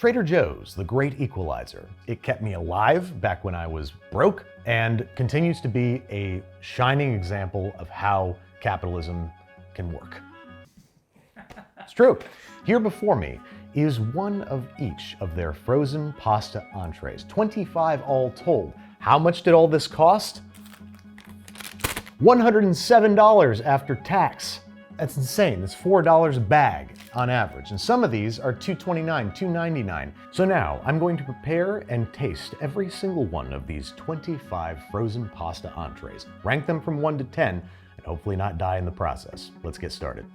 Trader Joe's, the great equalizer. It kept me alive back when I was broke and continues to be a shining example of how capitalism can work. It's true. Here before me is one of each of their frozen pasta entrees, 25 all told. How much did all this cost? $107 after tax. That's insane. That's $4 a bag on average. And some of these are $2.29, $2.99. So now I'm going to prepare and taste every single one of these 25 frozen pasta entrees. Rank them from 1 to 10 and hopefully not die in the process. Let's get started.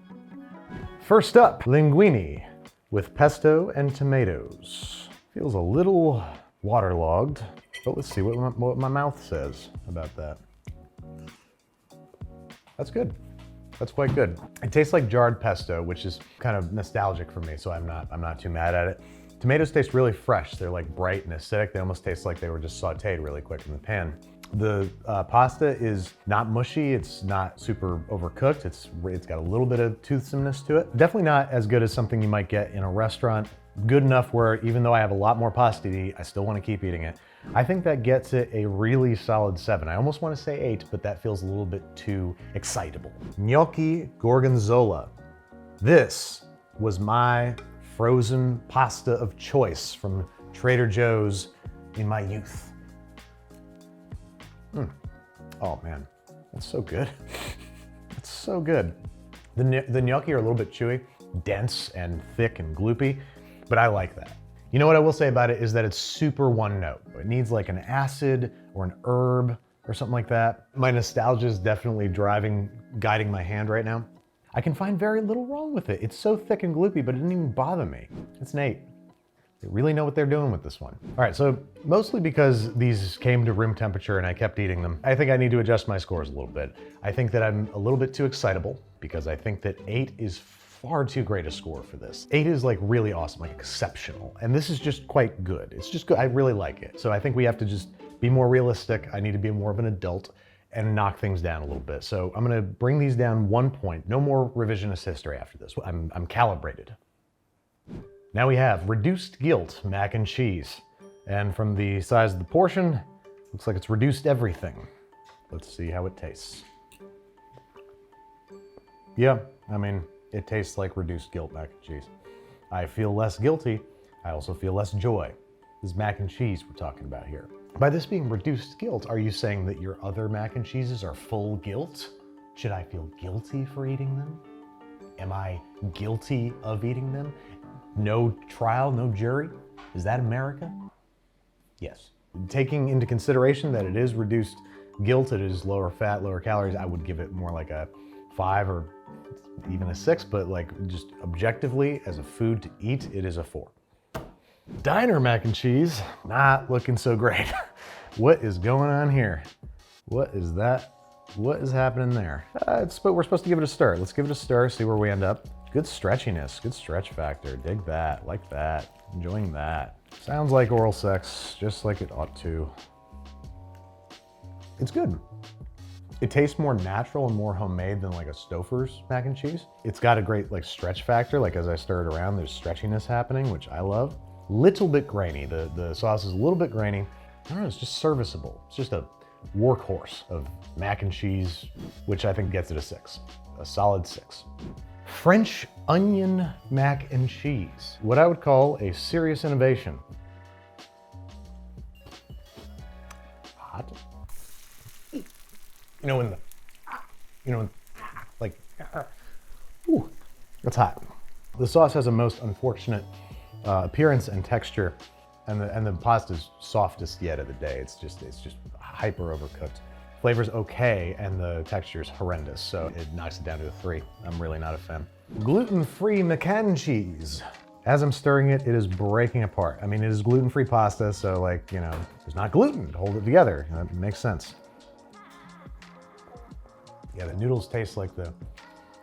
First up, linguine with pesto and tomatoes. Feels a little waterlogged, but let's see what my mouth says about that. That's good. That's quite good. It tastes like jarred pesto, which is kind of nostalgic for me, so I'm not too mad at it. Tomatoes taste really fresh. They're like bright and acidic. They almost taste like they were just sauteed really quick in the pan. The pasta is not mushy. It's not super overcooked. It's got a little bit of toothsomeness to it. Definitely not as good as something you might get in a restaurant. Good enough where even though I have a lot more pasta to eat, I still want to keep eating it. I think that gets it a really solid 7. I almost want to say 8, but that feels a little bit too excitable. Gnocchi Gorgonzola. This was my frozen pasta of choice from Trader Joe's in my youth. Oh man, that's so good. It's so good. The gnocchi are a little bit chewy, dense and thick and gloopy, but I like that. You know what I will say about it is that it's super one note. It needs like an acid or an herb or something like that. My nostalgia is definitely guiding my hand right now. I can find very little wrong with it. It's so thick and gloopy, but it didn't even bother me. It's Nate. They really know what they're doing with this one. All right, so mostly because these came to room temperature and I kept eating them, I think I need to adjust my scores a little bit. I think that I'm a little bit too excitable because I think that 8 is far too great a score for this. 8 is like really awesome, like exceptional. And this is just quite good. It's just good. I really like it. So I think we have to just be more realistic. I need to be more of an adult and knock things down a little bit. So I'm gonna bring these down 1 point. No more revisionist history after this. I'm calibrated. Now we have reduced guilt mac and cheese. And from the size of the portion, looks like it's reduced everything. Let's see how it tastes. Yeah, I mean, it tastes like reduced guilt mac and cheese. I feel less guilty. I also feel less joy. This is mac and cheese we're talking about here. By this being reduced guilt, are you saying that your other mac and cheeses are full guilt? Should I feel guilty for eating them? Am I guilty of eating them? No trial, no jury? Is that America? Yes. Taking into consideration that it is reduced guilt, it is lower fat, lower calories, I would give it more like a 5 or even a 6, but like just objectively as a food to eat, it is a 4. Diner mac and cheese, not looking so great. What is going on here? What is that? What is happening there? But we're supposed to give it a stir. Let's give it a stir, see where we end up. Good stretchiness, good stretch factor. Dig that, like that, enjoying that. Sounds like oral sex, just like it ought to. It's good. It tastes more natural and more homemade than like a Stouffer's mac and cheese. It's got a great like stretch factor, like as I stir it around, there's stretchiness happening, which I love. Little bit grainy, the sauce is a little bit grainy. I don't know, it's just serviceable. It's just a workhorse of mac and cheese, which I think gets it a 6, a solid 6. French onion mac and cheese, what I would call a serious innovation. Hot. Like, ooh, that's hot. The sauce has a most unfortunate appearance and texture, and the pasta's softest yet of the day. It's just hyper overcooked. Flavor's okay, and the texture's horrendous, so it knocks it down to a 3. I'm really not a fan. Gluten-free mac and cheese. As I'm stirring it, it is breaking apart. I mean, it is gluten-free pasta, so like, you know, there's not gluten to hold it together. That makes sense. Yeah, the noodles taste like the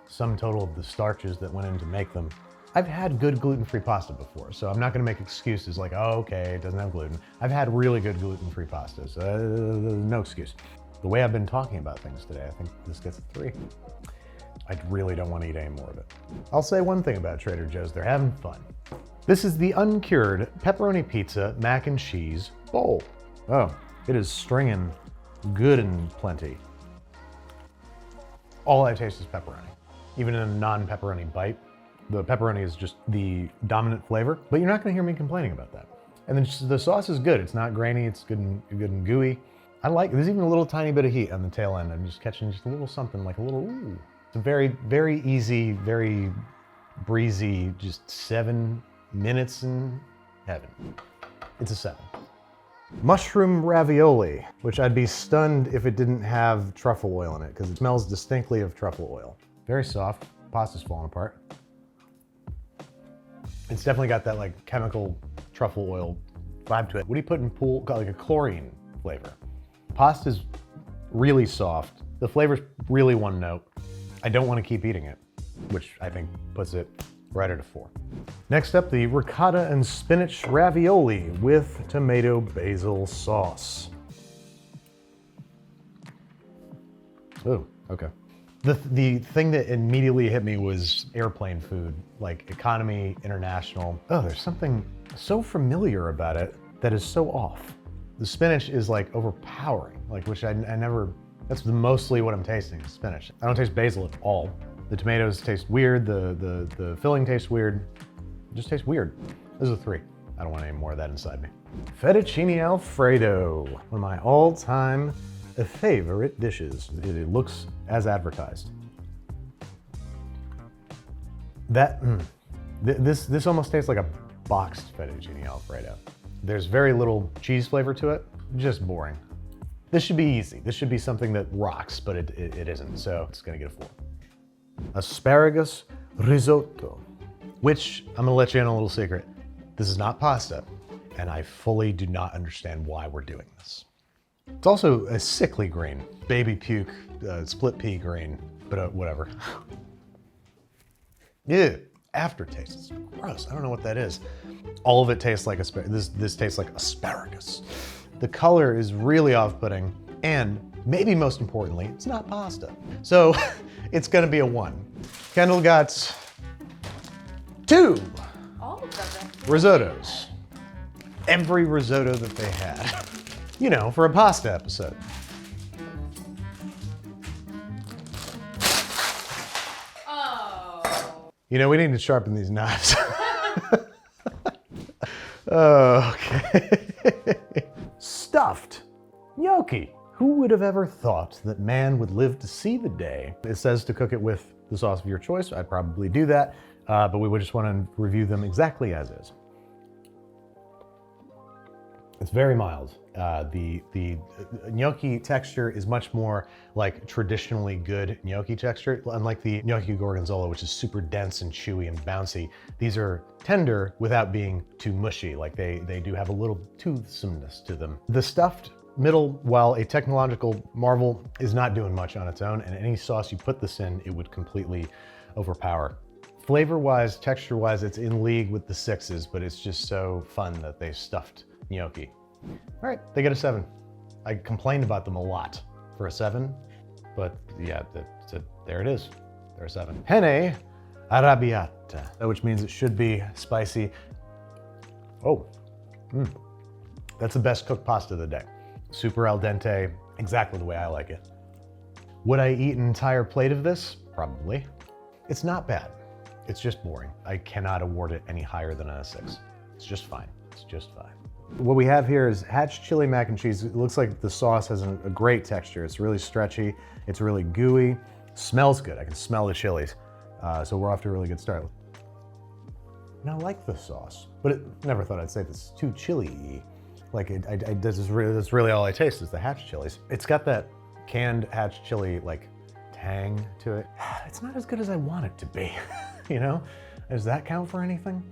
sum total of the starches that went in to make them. I've had good gluten-free pasta before, so I'm not gonna make excuses like, oh, okay, it doesn't have gluten. I've had really good gluten-free pasta, so no excuse. The way I've been talking about things today, I think this gets a 3. I really don't want to eat any more of it. I'll say one thing about Trader Joe's, they're having fun. This is the Uncured Pepperoni Pizza Mac and Cheese Bowl. Oh, it is stringing good and plenty. All I taste is pepperoni. Even in a non-pepperoni bite, the pepperoni is just the dominant flavor, but you're not gonna hear me complaining about that. And then the sauce is good. It's not grainy, it's good and gooey. I like it. There's even a little tiny bit of heat on the tail end. I'm just catching just a little something, like a little, ooh. It's a very, very easy, very breezy, just 7 minutes in heaven. It's a 7. Mushroom ravioli, which I'd be stunned if it didn't have truffle oil in it, because it smells distinctly of truffle oil. Very soft, pasta's falling apart. It's definitely got that like chemical truffle oil vibe to it. What do you put in pool? Got like a chlorine flavor. Pasta's really soft. The flavor's really one note. I don't want to keep eating it, which I think puts it right at a 4. Next up, the ricotta and spinach ravioli with tomato basil sauce. Oh, okay. The thing that immediately hit me was airplane food, like economy, international. Oh, there's something so familiar about it that is so off. The spinach is like overpowering, like which I never, that's mostly what I'm tasting, is spinach. I don't taste basil at all. The tomatoes taste weird, the filling tastes weird. It just tastes weird. This is a 3. I don't want any more of that inside me. Fettuccini Alfredo, one of my all-time favorite dishes. It looks as advertised. This almost tastes like a boxed fettuccine Alfredo. There's very little cheese flavor to it, just boring. This should be easy. This should be something that rocks, but it isn't, so it's gonna get a 4. Asparagus Risotto, which I'm gonna let you in a little secret. This is not pasta, and I fully do not understand why we're doing this. It's also a sickly green, baby puke, split pea green, but whatever. Ew, aftertaste, it's gross. I don't know what that is. All of it tastes like asparagus. This tastes like asparagus. The color is really off-putting, and maybe most importantly, it's not pasta. So it's gonna be a 1. Kendall got 2 risottos. Every risotto that they had. You know, for a pasta episode. Oh. You know, we need to sharpen these knives. Okay. Stuffed gnocchi. Who would have ever thought that man would live to see the day? It says to cook it with the sauce of your choice. I'd probably do that, but we would just want to review them exactly as is. It's very mild. The gnocchi texture is much more like traditionally good gnocchi texture, unlike the gnocchi gorgonzola, which is super dense and chewy and bouncy. These are tender without being too mushy. Like they do have a little toothsomeness to them. The stuffed middle, while a technological marvel, is not doing much on its own, and any sauce you put this in, it would completely overpower. Flavor-wise, texture-wise, it's in league with the 6s, but it's just so fun that they stuffed gnocchi. All right, they get a 7. I complained about them a lot for a 7, but yeah, there it is. They're a 7. Penne Arrabbiata, which means it should be spicy. Oh, that's the best cooked pasta of the day. Super al dente, exactly the way I like it. Would I eat an entire plate of this? Probably. It's not bad. It's just boring. I cannot award it any higher than a 6. It's just fine. It's just fine. What we have here is hatch chili mac and cheese. It looks like the sauce has a great texture. It's really stretchy. It's really gooey. Smells good. I can smell the chilies. So we're off to a really good start. And I like the sauce, but never thought I'd say this is too chili-y. Like that's really all I taste is the hatch chilies. It's got that canned hatch chili like tang to it. It's not as good as I want it to be, you know? Does that count for anything?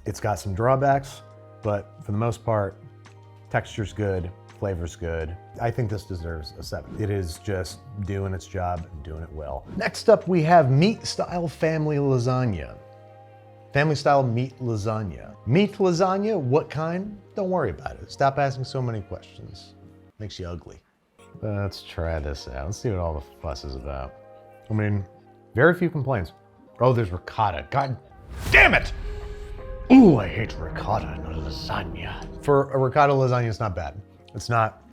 It's got some drawbacks, but for the most part, texture's good, flavor's good. I think this deserves a 7. It is just doing its job and doing it well. Next up, we have meat-style family lasagna. Family-style meat lasagna. Meat lasagna, what kind? Don't worry about it. Stop asking so many questions. Makes you ugly. Let's try this out. Let's see what all the fuss is about. I mean, very few complaints. Oh, there's ricotta. God damn it! Ooh, I hate ricotta in a lasagna. For a ricotta lasagna, it's not bad.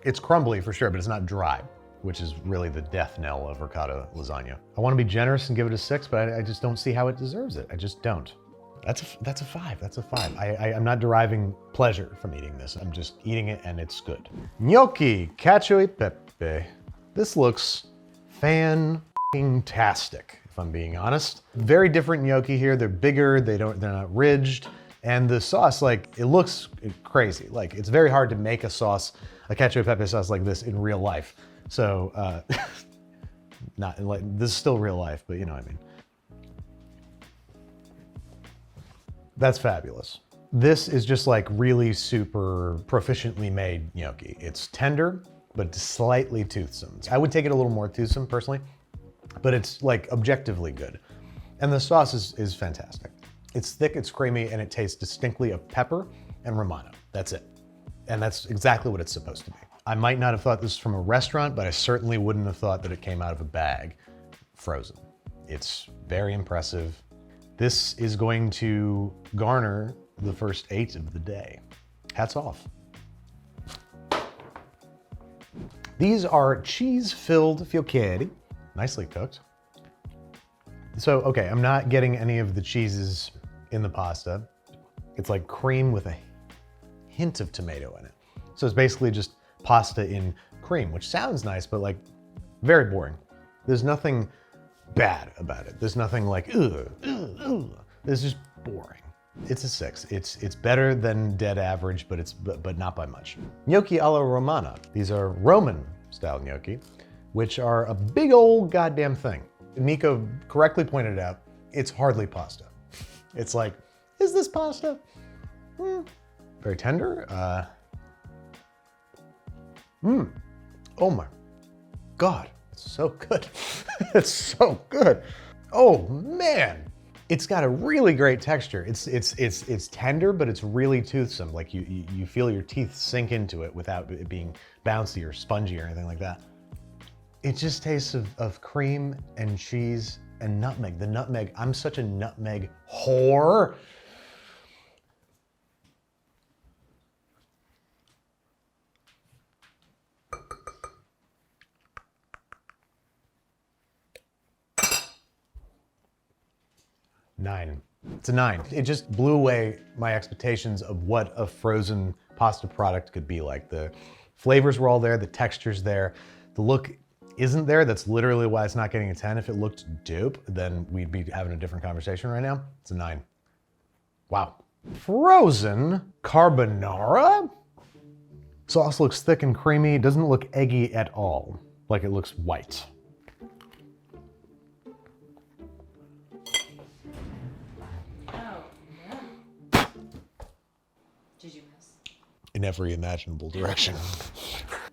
It's crumbly for sure, but it's not dry, which is really the death knell of ricotta lasagna. I want to be generous and give it a 6, but I just don't see how it deserves it. I just don't. That's a 5, that's a 5. I'm not deriving pleasure from eating this. I'm just eating it and it's good. Gnocchi, Cacio e Pepe. This looks fan-tastic, if I'm being honest. Very different gnocchi here. They're bigger, they're not ridged. And the sauce, like, it looks crazy. Like, it's very hard to make a sauce, a Cacio e Pepe sauce like this in real life. So, not like, this is still real life, but you know what I mean. That's fabulous. This is just like really super proficiently made gnocchi. It's tender, but slightly toothsome. I would take it a little more toothsome personally, but it's like objectively good. And the sauce is fantastic. It's thick, it's creamy, and it tastes distinctly of pepper and Romana. That's it. And that's exactly what it's supposed to be. I might not have thought this from a restaurant, but I certainly wouldn't have thought that it came out of a bag frozen. It's very impressive. This is going to garner the first 8 of the day. Hats off. These are cheese-filled fiocchetti, nicely cooked. So, okay, I'm not getting any of the cheeses in the pasta. It's like cream with a hint of tomato in it. So it's basically just pasta in cream, which sounds nice, but like very boring. There's nothing bad about it. There's nothing like, ugh. It's just boring. It's a 6. It's better than dead average, but not by much. Gnocchi alla Romana. These are Roman style gnocchi, which are a big old goddamn thing. Nico correctly pointed out, it's hardly pasta. It's like, is this pasta? Very tender. Oh my God, it's so good. It's so good. Oh man. It's got a really great texture. It's tender, but it's really toothsome. Like you feel your teeth sink into it without it being bouncy or spongy or anything like that. It just tastes of cream and cheese and nutmeg. The nutmeg, I'm such a nutmeg whore. Nine. It's a 9. It just blew away my expectations of what a frozen pasta product could be like. The flavors were all there, the texture's there. The look isn't there. That's literally why it's not getting a 10. If it looked dope, then we'd be having a different conversation right now. It's a 9. Wow. Frozen carbonara? Sauce looks thick and creamy. It doesn't look eggy at all. Like it looks white. In every imaginable direction.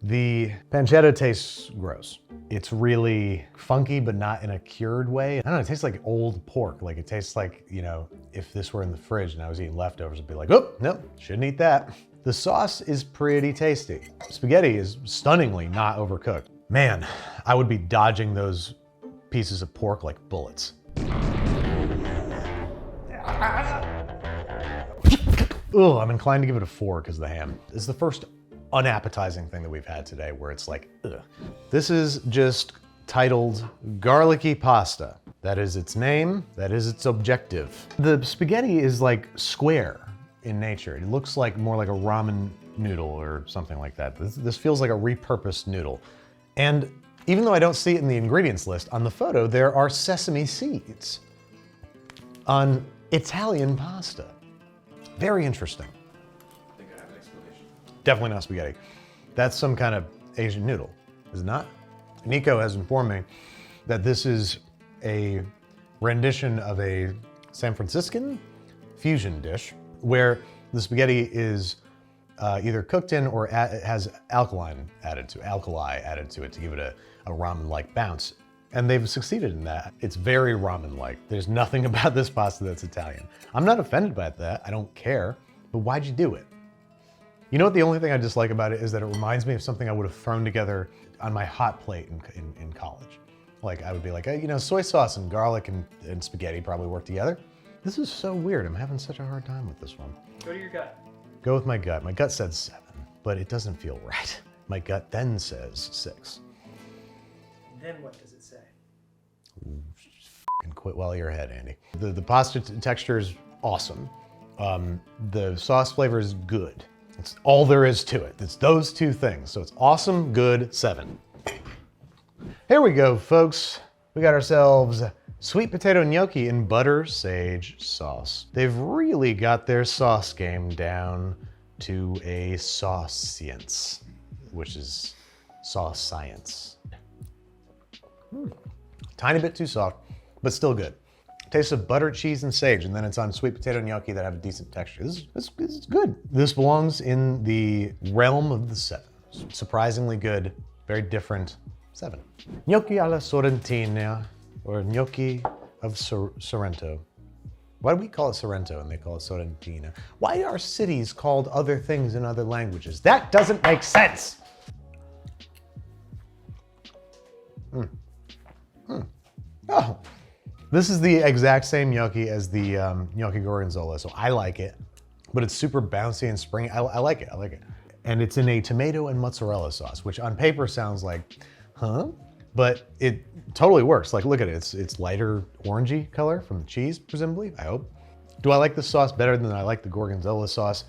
The pancetta tastes gross. It's really funky, but not in a cured way. I don't know, it tastes like old pork. Like it tastes like, you know, if this were in the fridge and I was eating leftovers, I'd be like, oh, no, shouldn't eat that. The sauce is pretty tasty. Spaghetti is stunningly not overcooked. Man, I would be dodging those pieces of pork like bullets. Ugh, I'm inclined to give it a 4 because of the ham. This is the first unappetizing thing that we've had today where it's like, ugh. This is just titled Garlicky Pasta. That is its name, that is its objective. The spaghetti is like square in nature. It looks like more like a ramen noodle or something like that. This feels like a repurposed noodle. And even though I don't see it in the ingredients list, on the photo there are sesame seeds on Italian pasta. Very interesting. I think I have an explanation. Definitely not spaghetti. That's some kind of Asian noodle, is it not? Nico has informed me that this is a rendition of a San Franciscan fusion dish where the spaghetti is either cooked in or has alkali added to it to give it a ramen-like bounce. And they've succeeded in that. It's very ramen-like. There's nothing about this pasta that's Italian. I'm not offended by that, I don't care, but why'd you do it? You know what, the only thing I dislike about it is that it reminds me of something I would have thrown together on my hot plate in college. Like I would be like, hey, you know, soy sauce and garlic and spaghetti probably work together. This is so weird. I'm having such a hard time with this one. Go to your gut. Go with my gut. My gut said 7, but it doesn't feel right. My gut then says 6. Then what does it say? F***ing quit while you're ahead, Andy. The pasta texture is awesome. The sauce flavor is good. It's all there is to it. It's those two things. So it's awesome, good, 7. Here we go, folks. We got ourselves sweet potato gnocchi in butter sage sauce. They've really got their sauce game down to a sauce science, which is sauce science. Tiny bit too soft, but still good. Taste of butter, cheese, and sage, and then it's on sweet potato gnocchi that have a decent texture. This is good. This belongs in the realm of the 7s. Surprisingly good, very different 7. Gnocchi alla Sorrentina, or gnocchi of Sorrento. Why do we call it Sorrento and they call it Sorrentina? Why are cities called other things in other languages? That doesn't make sense. Oh, this is the exact same gnocchi as the Gnocchi Gorgonzola, so I like it, but it's super bouncy and springy. I like it, I like it. And it's in a tomato and mozzarella sauce, which on paper sounds like, huh? But it totally works. Like, look at it, it's lighter orangey color from the cheese, presumably, I hope. Do I like this sauce better than I like the Gorgonzola sauce?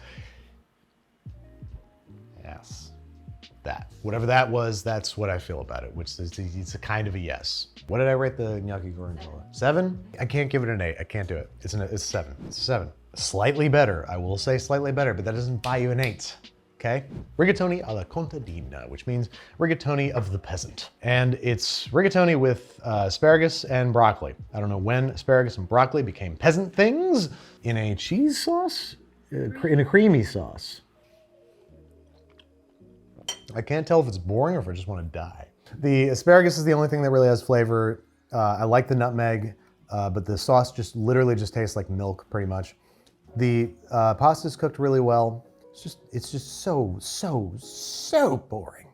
Yes, that. Whatever that was, that's what I feel about it, which is, it's a kind of a yes. What did I rate the Gnocchi Gorgonzola? 7? I can't give it an 8, I can't do it. It's a 7, it's a 7. Slightly better, I will say slightly better, but that doesn't buy you an 8. Okay? Rigatoni alla Contadina, which means rigatoni of the peasant. And it's rigatoni with asparagus and broccoli. I don't know when asparagus and broccoli became peasant things in a cheese sauce, in a creamy sauce. I can't tell if it's boring or if I just want to die. The asparagus is the only thing that really has flavor. I like the nutmeg, but the sauce just literally just tastes like milk pretty much. The pasta's cooked really well. It's just so boring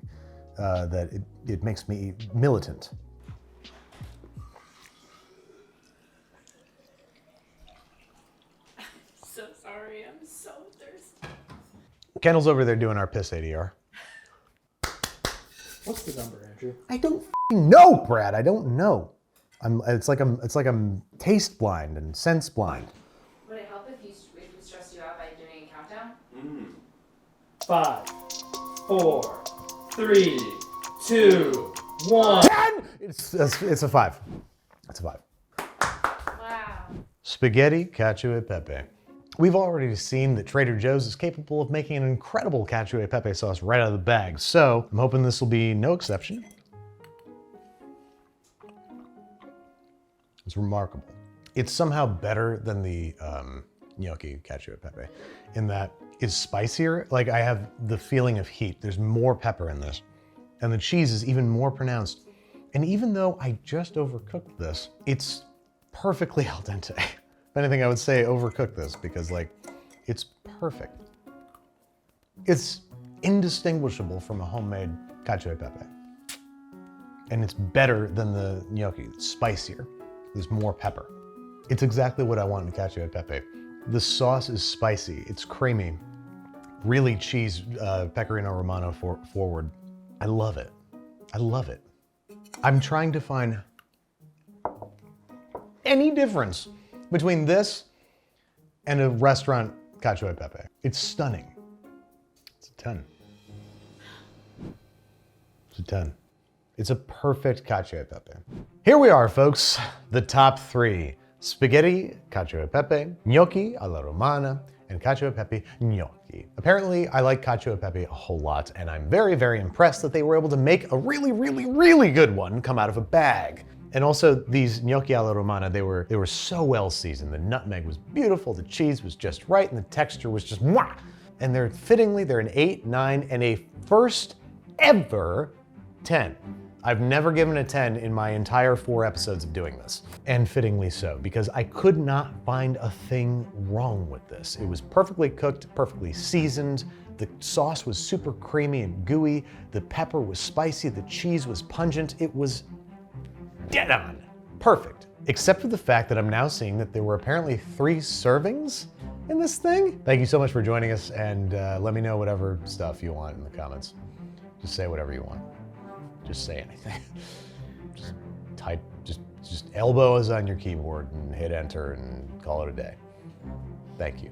that it makes me militant. So sorry, I'm so thirsty. Kendall's over there doing our piss ADR. What's the number, Andrew? I don't f***ing know, Brad. I don't know. It's like I'm taste blind and sense blind. Would it help if we stressed you out by doing a countdown? 5, 4, 3, 2, 1. 10! It's a 5. It's a 5. Wow. Spaghetti Cacio e Pepe. We've already seen that Trader Joe's is capable of making an incredible Cacio e Pepe sauce right out of the bag, so I'm hoping this will be no exception. It's remarkable. It's somehow better than the gnocchi Cacio e Pepe in that it's spicier. Like, I have the feeling of heat. There's more pepper in this, and the cheese is even more pronounced. And even though I just overcooked this, it's perfectly al dente. If anything, I would say overcook this because, like, it's perfect. It's indistinguishable from a homemade Cacio e Pepe. And it's better than the gnocchi. It's spicier. There's more pepper. It's exactly what I want in Cacio e Pepe. The sauce is spicy. It's creamy. Really cheese, Pecorino Romano forward. I love it. I love it. I'm trying to find any difference between this and a restaurant Cacio e Pepe. It's stunning. It's a 10. It's a 10. It's a perfect Cacio e Pepe. Here we are, folks. The top 3. Spaghetti Cacio e Pepe, gnocchi alla Romana, and Cacio e Pepe gnocchi. Apparently, I like Cacio e Pepe a whole lot, and I'm very, very impressed that they were able to make a really, really, really good one come out of a bag. And also, these gnocchi alla Romana, they were so well seasoned. The nutmeg was beautiful, the cheese was just right, and the texture was just mwah! And they're an 8, 9, and a first ever 10. I've never given a 10 in my entire 4 episodes of doing this. And fittingly so, because I could not find a thing wrong with this. It was perfectly cooked, perfectly seasoned. The sauce was super creamy and gooey. The pepper was spicy. The cheese was pungent. It was dead on. Perfect. Except for the fact that I'm now seeing that there were apparently 3 servings in this thing. Thank you so much for joining us, and let me know whatever stuff you want in the comments. Just say whatever you want. Just say anything. Just type, just elbows on your keyboard and hit enter and call it a day. Thank you.